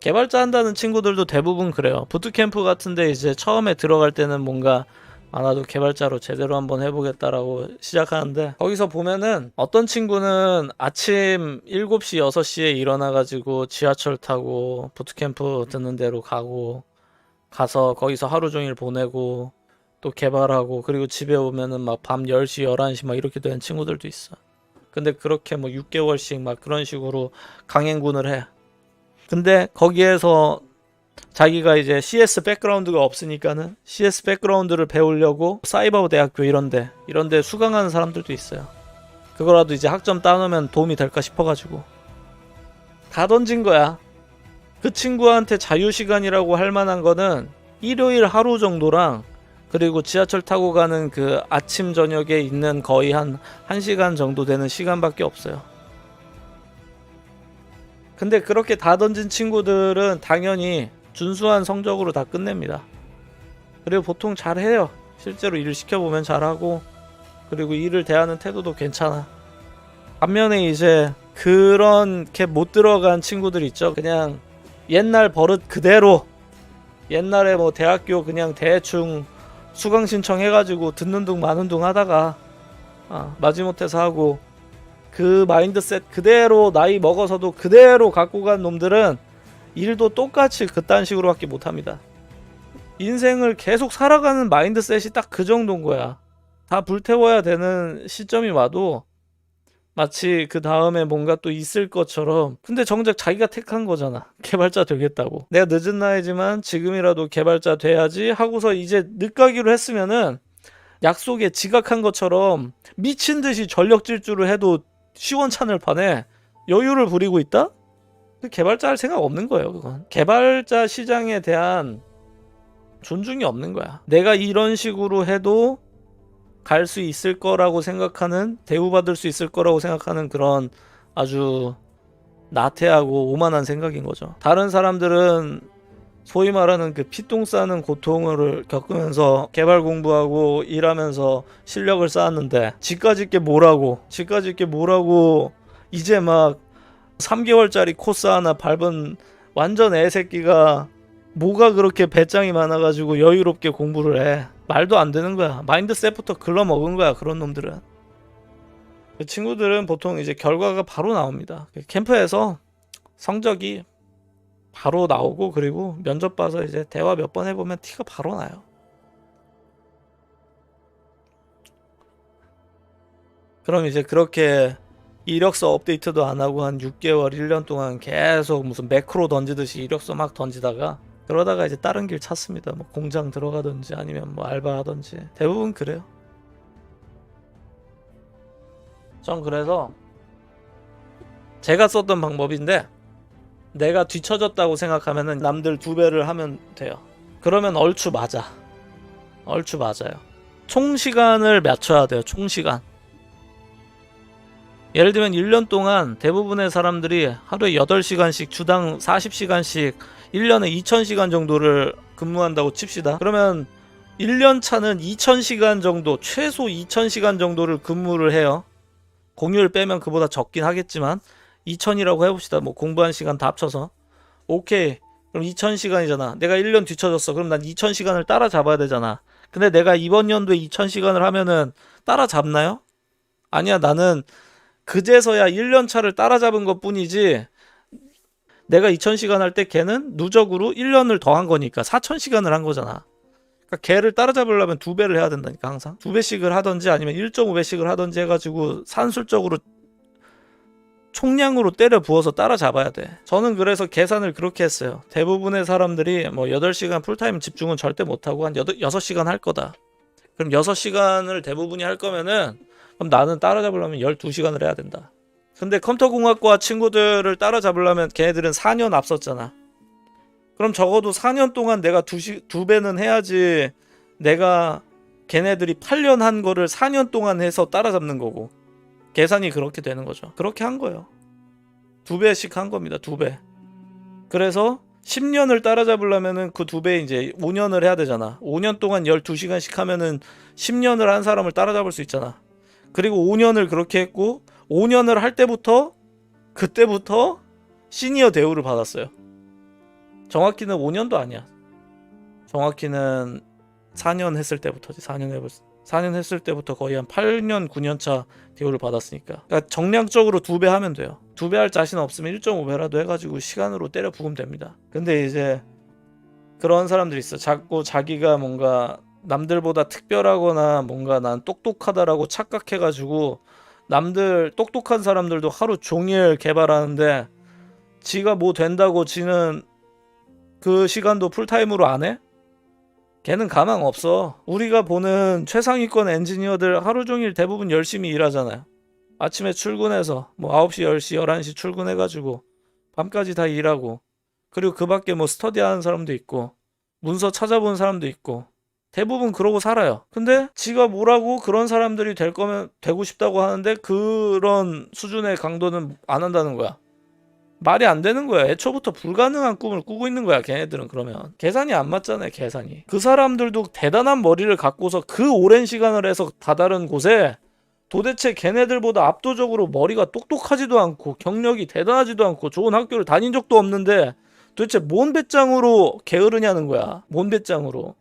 개발자 한다는 친구들도 대부분 그래요. 부트캠프 같은데 이제 처음에 들어갈 때는 뭔가 나도 개발자로 제대로 한번 해보겠다라고 시작하는데, 거기서 보면은 어떤 친구는 아침 7시 6시에 일어나가지고 지하철 타고 부트캠프 듣는 데로 가서 거기서 하루 종일 보내고 또 개발하고, 그리고 집에 오면은 막 밤 10시 11시 막 이렇게 되는 친구들도 있어. 근데 그렇게 뭐 6개월씩 막 그런 식으로 강행군을 해. 근데 거기에서 자기가 이제 CS 백그라운드가 없으니까는 CS 백그라운드를 배우려고 사이버 대학교 이런데 수강하는 사람들도 있어요. 그거라도 이제 학점 따놓으면 도움이 될까 싶어가지고 다 던진 거야. 그 친구한테 자유시간이라고 할 만한 거는 일요일 하루 정도랑, 그리고 지하철 타고 가는 그 아침 저녁에 있는 거의 한 1시간 정도 되는 시간밖에 없어요. 근데 그렇게 다 던진 친구들은 당연히 준수한 성적으로 다 끝냅니다. 그리고 보통 잘해요. 실제로 일을 시켜보면 잘하고, 그리고 일을 대하는 태도도 괜찮아. 반면에 이제 그렇게 못 들어간 친구들 있죠. 그냥 옛날 버릇 그대로, 옛날에 뭐 대학교 그냥 대충 수강 신청해가지고 듣는 둥 마는 둥 하다가 마지못해서 하고, 그 마인드셋 그대로 나이 먹어서도 그대로 갖고 간 놈들은 일도 똑같이 그딴 식으로밖에 못합니다. 인생을 계속 살아가는 마인드셋이 딱 그 정도인 거야. 다 불태워야 되는 시점이 와도 마치 그 다음에 뭔가 또 있을 것처럼, 근데 정작 자기가 택한 거잖아. 개발자 되겠다고. 내가 늦은 나이지만 지금이라도 개발자 돼야지 하고서 이제 늦가기로 했으면은 약속에 지각한 것처럼 미친 듯이 전력 질주를 해도 시원찮을 판에 여유를 부리고 있다? 개발자 할 생각 없는 거예요. 그건 개발자 시장에 대한 존중이 없는 거야. 내가 이런 식으로 해도 갈 수 있을 거라고 생각하는, 대우받을 수 있을 거라고 생각하는 그런 아주 나태하고 오만한 생각인 거죠. 다른 사람들은 소위 말하는 그 피똥 싸는 고통을 겪으면서 개발 공부하고 일하면서 실력을 쌓았는데, 지까짓 게 뭐라고 이제 막 3개월짜리 코스 하나 밟은 완전 애새끼가 뭐가 그렇게 배짱이 많아가지고 여유롭게 공부를 해. 말도 안 되는 거야. 마인드셋부터 글러먹은 거야, 그런 놈들은. 그 친구들은 보통 이제 결과가 바로 나옵니다. 캠프에서 성적이 바로 나오고, 그리고 면접 봐서 이제 대화 몇 번 해보면 티가 바로 나요. 그럼 이제 그렇게 이력서 업데이트도 안 하고 한 6개월, 1년 동안 계속 무슨 매크로 던지듯이 이력서 막 던지다가, 그러다가 이제 다른 길 찾습니다. 뭐 공장 들어가든지 아니면 뭐 알바 하든지. 대부분 그래요. 전 그래서 제가 썼던 방법인데, 내가 뒤처졌다고 생각하면은 남들 2배를 하면 돼요. 그러면 얼추 맞아요. 총 시간을 맞춰야 돼요. 총 시간. 예를 들면 1년 동안 대부분의 사람들이 하루에 8시간씩 주당 40시간씩 1년에 2000시간 정도를 근무한다고 칩시다. 그러면 1년 차는 2000시간 정도, 최소 2000시간 정도를 근무를 해요. 공휴일 빼면 그보다 적긴 하겠지만 2000이라고 해봅시다. 뭐 공부한 시간 다 합쳐서. 오케이. 그럼 2000시간이잖아. 내가 1년 뒤쳐졌어. 그럼 난 2000시간을 따라잡아야 되잖아. 근데 내가 이번 연도에 2000시간을 하면은 따라잡나요? 아니야. 나는 그제서야 1년 차를 따라잡은 것 뿐이지, 내가 2000시간 할 때 걔는 누적으로 1년을 더 한 거니까 4000시간을 한 거잖아. 그러니까 걔를 따라잡으려면 2배를 해야 된다니까. 항상 2배씩을 하던지 아니면 1.5배씩을 하던지 해가지고 산술적으로 총량으로 때려 부어서 따라잡아야 돼. 저는 그래서 계산을 그렇게 했어요. 대부분의 사람들이 뭐 8시간 풀타임 집중은 절대 못하고 한 6시간 할 거다. 그럼 6시간을 대부분이 할 거면은, 그럼 나는 따라잡으려면 12시간을 해야 된다. 근데 컴퓨터공학과 친구들을 따라잡으려면 걔네들은 4년 앞섰잖아. 그럼 적어도 4년 동안 내가 2배는 해야지 내가 걔네들이 8년 한 거를 4년 동안 해서 따라잡는 거고, 계산이 그렇게 되는 거죠. 그렇게 한 거예요. 2배씩 한 겁니다. 2배. 그래서 10년을 따라잡으려면은 그 2배 이제 5년을 해야 되잖아. 5년 동안 12시간씩 하면은 10년을 한 사람을 따라잡을 수 있잖아. 그리고 5년을 그렇게 했고, 5년을 할 때부터, 그때부터 시니어 대우를 받았어요. 정확히는 5년도 아니야. 정확히는 4년 했을 때부터지. 4년 했을 때부터 거의 한 8년 9년 차 대우를 받았으니까. 그러니까 정량적으로 2배 하면 돼요. 2배 할 자신 없으면 1.5배라도 해가지고 시간으로 때려 부으면 됩니다. 근데 이제 그런 사람들이 있어. 자꾸 자기가 뭔가 남들보다 특별하거나 뭔가 난 똑똑하다라고 착각해가지고 남들 똑똑한 사람들도 하루 종일 개발하는데 지가 뭐 된다고 지는 그 시간도 풀타임으로 안 해? 걔는 가망 없어. 우리가 보는 최상위권 엔지니어들 하루 종일 대부분 열심히 일하잖아요. 아침에 출근해서 뭐 9시, 10시, 11시 출근해가지고 밤까지 다 일하고, 그리고 그 밖에 뭐 스터디하는 사람도 있고 문서 찾아보는 사람도 있고 대부분 그러고 살아요. 근데 지가 뭐라고 그런 사람들이 될 거면 되고 싶다고 하는데 그런 수준의 강도는 안 한다는 거야. 말이 안 되는 거야. 애초부터 불가능한 꿈을 꾸고 있는 거야. 걔네들은. 그러면 계산이 안 맞잖아요. 계산이. 그 사람들도 대단한 머리를 갖고서 그 오랜 시간을 해서 다다른 곳에 도대체 걔네들보다 압도적으로 머리가 똑똑하지도 않고 경력이 대단하지도 않고 좋은 학교를 다닌 적도 없는데 도대체 뭔 배짱으로 게으르냐는 거야. 뭔 배짱으로.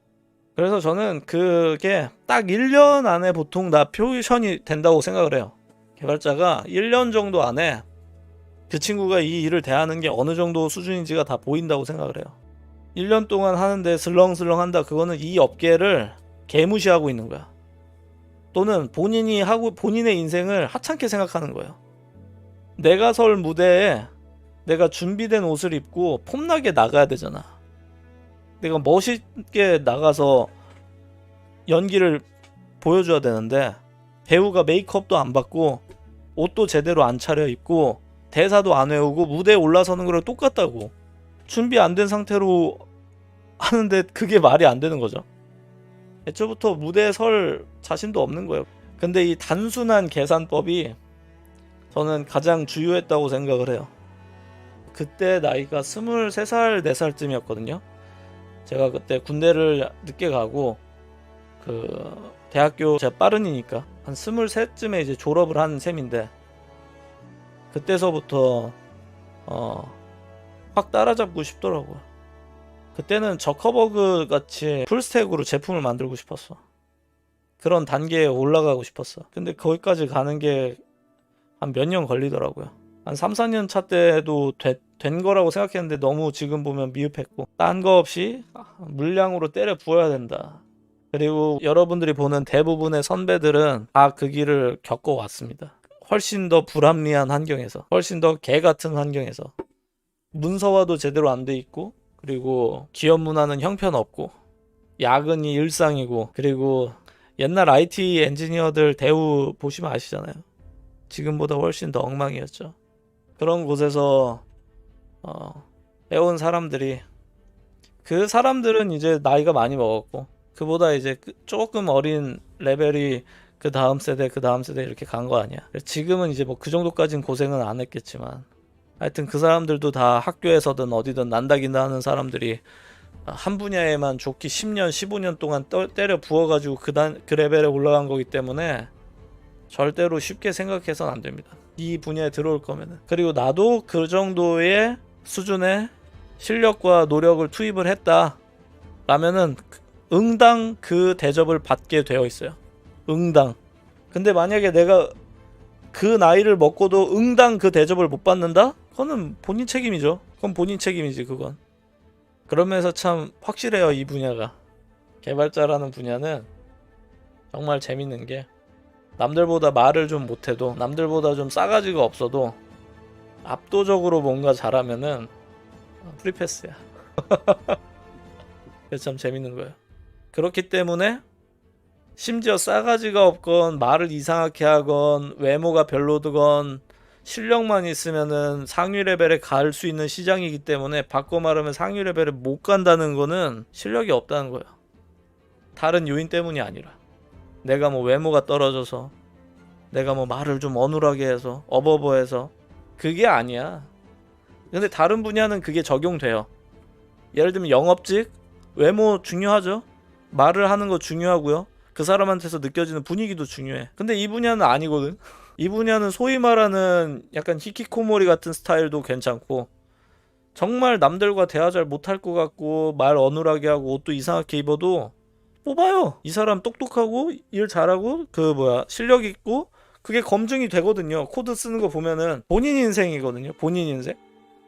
그래서 저는 그게 딱 1년 안에 보통 다 표션이 된다고 생각을 해요. 개발자가 1년 정도 안에 그 친구가 이 일을 대하는 게 어느 정도 수준인지가 다 보인다고 생각을 해요. 1년 동안 하는데 슬렁슬렁 한다. 그거는 이 업계를 개무시하고 있는 거야. 또는 본인이 하고 본인의 인생을 하찮게 생각하는 거예요. 내가 설 무대에 내가 준비된 옷을 입고 폼나게 나가야 되잖아. 내가 멋있게 나가서 연기를 보여줘야 되는데 배우가 메이크업도 안 받고 옷도 제대로 안 차려입고 대사도 안 외우고 무대에 올라서는 거랑 똑같다고. 준비 안 된 상태로 하는데 그게 말이 안 되는 거죠. 애초부터 무대에 설 자신도 없는 거예요. 근데 이 단순한 계산법이 저는 가장 주요했다고 생각을 해요. 그때 나이가 23살, 4살쯤이었거든요. 제가 그때 군대를 늦게 가고 그 대학교 제가 빠른이니까 한 23쯤에 이제 졸업을 한 셈인데 그때서부터 확 따라잡고 싶더라고요. 그때는 저커버그 같이 풀스택으로 제품을 만들고 싶었어. 그런 단계에 올라가고 싶었어. 근데 거기까지 가는 게 한 몇 년 걸리더라고요. 한 3, 4년 차 때도 된 거라고 생각했는데 너무 지금 보면 미흡했고 딴 거 없이 물량으로 때려 부어야 된다. 그리고 여러분들이 보는 대부분의 선배들은 다 그 길을 겪어왔습니다. 훨씬 더 불합리한 환경에서, 훨씬 더 개 같은 환경에서 문서화도 제대로 안 돼 있고, 그리고 기업 문화는 형편없고, 야근이 일상이고, 그리고 옛날 IT 엔지니어들 대우 보시면 아시잖아요. 지금보다 훨씬 더 엉망이었죠. 그런 곳에서 해온 사람들이, 그 사람들은 이제 나이가 많이 먹었고 그보다 이제 조금 어린 레벨이 그 다음 세대 이렇게 간 거 아니야. 지금은 이제 뭐 그 정도까지는 고생은 안 했겠지만 하여튼 그 사람들도 다 학교에서든 어디든 난다긴다 하는 사람들이 한 분야에만 좋게 10년 15년 동안 때려 부어가지고 그 레벨에 올라간 거기 때문에 절대로 쉽게 생각해서는 안 됩니다. 이 분야에 들어올 거면은. 그리고 나도 그 정도의 수준의 실력과 노력을 투입을 했다 라면은 응당 그 대접을 받게 되어 있어요. 응당. 근데 만약에 내가 그 나이를 먹고도 응당 그 대접을 못 받는다? 그거는 본인 책임이죠. 그건 본인 책임이지 그건. 그러면서 참 확실해요 이 분야가. 개발자라는 분야는 정말 재밌는 게 남들보다 말을 좀 못해도 남들보다 좀 싸가지가 없어도 압도적으로 뭔가 잘하면은 프리패스야. 그래서 참 재밌는 거예요. 그렇기 때문에 심지어 싸가지가 없건 말을 이상하게 하건 외모가 별로드건 실력만 있으면은 상위 레벨에 갈 수 있는 시장이기 때문에 바꿔 말하면 상위 레벨에 못 간다는 거는 실력이 없다는 거예요. 다른 요인 때문이 아니라 내가 뭐 외모가 떨어져서 내가 뭐 말을 좀 어눌하게 해서 어버버해서 그게 아니야. 근데 다른 분야는 그게 적용돼요. 예를 들면 영업직 외모 중요하죠. 말을 하는 거 중요하고요. 그 사람한테서 느껴지는 분위기도 중요해. 근데 이 분야는 아니거든. 이 분야는 소위 말하는 약간 히키코모리 같은 스타일도 괜찮고 정말 남들과 대화 잘 못할 것 같고 말 어눌하게 하고 옷도 이상하게 입어도 뽑아요. 이 사람 똑똑하고 일 잘하고 실력 있고 그게 검증이 되거든요. 코드 쓰는 거 보면은 본인 인생이거든요. 본인 인생.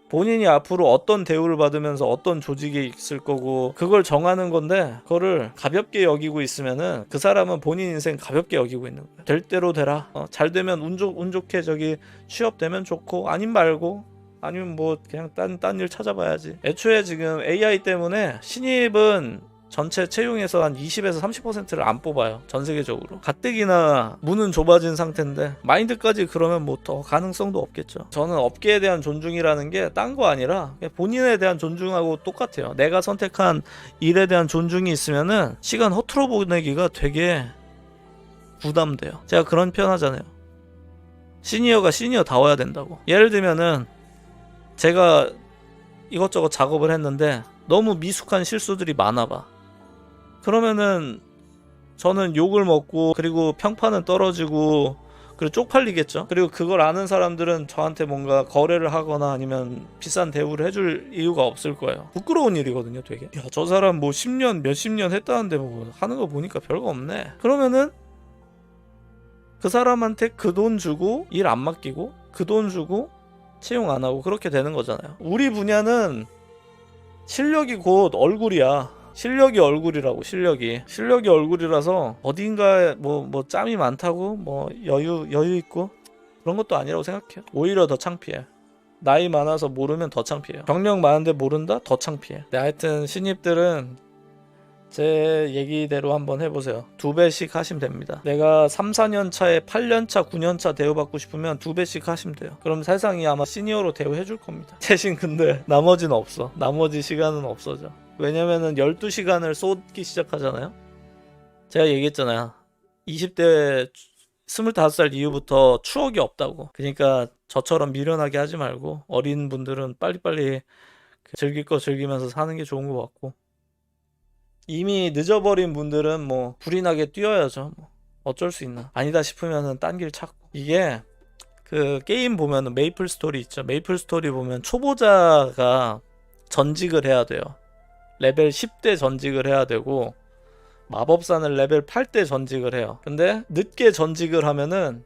본인이 앞으로 어떤 대우를 받으면서 어떤 조직에 있을 거고 그걸 정하는 건데 그거를 가볍게 여기고 있으면은 그 사람은 본인 인생 가볍게 여기고 있는 거야. 될 대로 되라. 잘 되면 운 좋게 저기 취업되면 좋고 아님 말고 아니면 뭐 그냥 딴 일 찾아봐야지. 애초에 지금 AI 때문에 신입은 전체 채용에서 한 20에서 30%를 안 뽑아요. 전 세계적으로. 가뜩이나 문은 좁아진 상태인데 마인드까지 그러면 뭐 더 가능성도 없겠죠. 저는 업계에 대한 존중이라는 게 딴 거 아니라 본인에 대한 존중하고 똑같아요. 내가 선택한 일에 대한 존중이 있으면은 시간 허투루 보내기가 되게 부담돼요. 제가 그런 표현 하잖아요. 시니어가 시니어다워야 된다고. 예를 들면은 제가 이것저것 작업을 했는데 너무 미숙한 실수들이 많아봐. 그러면은 저는 욕을 먹고 그리고 평판은 떨어지고 그리고 쪽팔리겠죠. 그리고 그걸 아는 사람들은 저한테 뭔가 거래를 하거나 아니면 비싼 대우를 해줄 이유가 없을 거예요. 부끄러운 일이거든요 되게. 야, 저 사람 뭐 10년 몇십 년 했다는데 뭐 하는 거 보니까 별거 없네. 그러면은 그 사람한테 그 돈 주고 일 안 맡기고 그 돈 주고 채용 안 하고 그렇게 되는 거잖아요. 우리 분야는 실력이 곧 얼굴이야. 실력이 얼굴이라고. 실력이 얼굴이라서 어딘가에 뭐 짬이 많다고 뭐 여유 있고 그런 것도 아니라고 생각해요. 오히려 더 창피해. 나이 많아서 모르면 더 창피해요. 경력 많은데 모른다? 더 창피해. 네, 하여튼 신입들은 제 얘기대로 한번 해보세요. 2배씩 하시면 됩니다. 내가 3, 4년 차에 8년 차, 9년 차 대우받고 싶으면 2배씩 하시면 돼요. 그럼 세상이 아마 시니어로 대우해줄 겁니다. 대신 근데 나머지는 없어. 나머지 시간은 없어져. 왜냐면은 12시간을 쏟기 시작하잖아요. 제가 얘기했잖아요. 20대 25살 이후부터 추억이 없다고. 그러니까 저처럼 미련하게 하지 말고 어린 분들은 빨리빨리 즐길 거 즐기면서 사는 게 좋은 것 같고, 이미 늦어버린 분들은 뭐 불이 나게 뛰어야죠. 뭐 어쩔 수 있나. 아니다 싶으면은 딴 길 찾고. 이게 그 게임 보면은 메이플 스토리 있죠. 메이플 스토리 보면 초보자가 전직을 해야 돼요. 레벨 10대 전직을 해야 되고 마법사는 레벨 8대 전직을 해요. 근데 늦게 전직을 하면은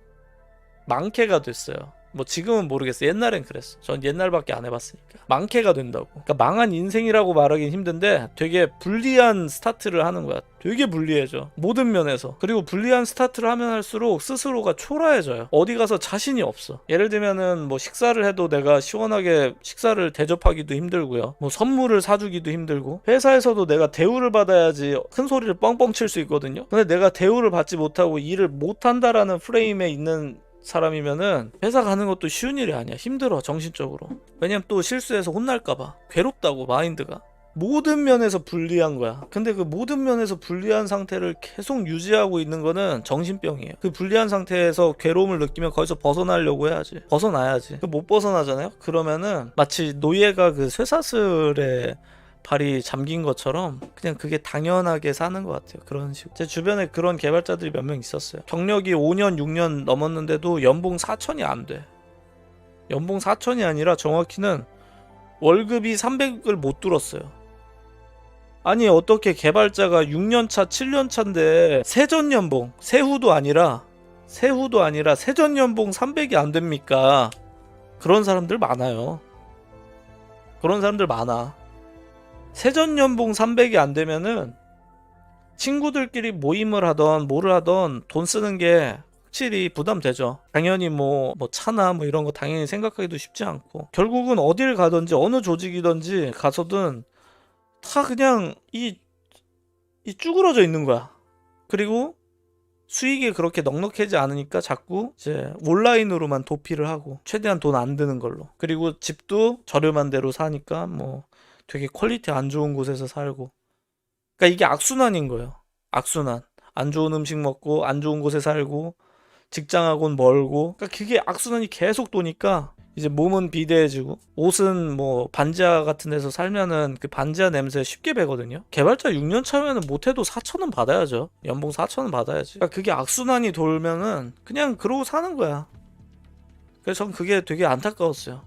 망캐가 됐어요. 뭐 지금은 모르겠어요. 옛날엔 그랬어. 전 옛날밖에 안 해봤으니까. 망캐가 된다고. 그러니까 망한 인생이라고 말하긴 힘든데 되게 불리한 스타트를 하는 거야. 되게 불리해져. 모든 면에서. 그리고 불리한 스타트를 하면 할수록 스스로가 초라해져요. 어디 가서 자신이 없어. 예를 들면은 뭐 식사를 해도 내가 시원하게 식사를 대접하기도 힘들고요. 뭐 선물을 사주기도 힘들고. 회사에서도 내가 대우를 받아야지 큰 소리를 뻥뻥 칠 수 있거든요. 근데 내가 대우를 받지 못하고 일을 못한다라는 프레임에 있는 사람이면은 회사 가는 것도 쉬운 일이 아니야. 힘들어 정신적으로. 왜냐면 또 실수해서 혼날까봐. 괴롭다고 마인드가. 모든 면에서 불리한 거야. 근데 그 모든 면에서 불리한 상태를 계속 유지하고 있는 거는 정신병이에요. 그 불리한 상태에서 괴로움을 느끼면 거기서 벗어나려고 해야지. 벗어나야지. 못 벗어나잖아요. 그러면은 마치 노예가 그 쇠사슬에 발이 잠긴 것처럼 그냥 그게 당연하게 사는 것 같아요. 그런 식으로. 제 주변에 그런 개발자들이 몇 명 있었어요. 경력이 5년 6년 넘었는데도 연봉 4천이 안 돼. 연봉 4천이 아니라 정확히는 월급이 300을 못 뚫었어요. 아니 어떻게 개발자가 6년차 7년차인데 세전 연봉, 세후도 아니라 세전 연봉 300이 안 됩니까? 그런 사람들 많아요. 그런 사람들 많아. 세전 연봉 300이 안 되면은 친구들끼리 모임을 하던 뭐를 하던 돈 쓰는 게 확실히 부담되죠. 당연히 뭐 차나 뭐 이런 거 당연히 생각하기도 쉽지 않고, 결국은 어딜 가든지 어느 조직이든지 가서든 다 그냥 이 쭈그러져 있는 거야. 그리고 수익이 그렇게 넉넉하지 않으니까 자꾸 이제 온라인으로만 도피를 하고 최대한 돈 안 드는 걸로. 그리고 집도 저렴한 데로 사니까 뭐 되게 퀄리티 안 좋은 곳에서 살고. 그러니까 이게 악순환인 거예요. 악순환. 안 좋은 음식 먹고 안 좋은 곳에 살고 직장하고는 멀고. 그러니까 그게 악순환이 계속 도니까 이제 몸은 비대해지고 옷은 뭐 반지하 같은 데서 살면은 그 반지하 냄새 쉽게 배거든요. 개발자 6년 차면은 못해도 4천은 받아야죠. 연봉 4천은 받아야지. 그러니까 그게 악순환이 돌면은 그냥 그러고 사는 거야. 그래서 전 그게 되게 안타까웠어요.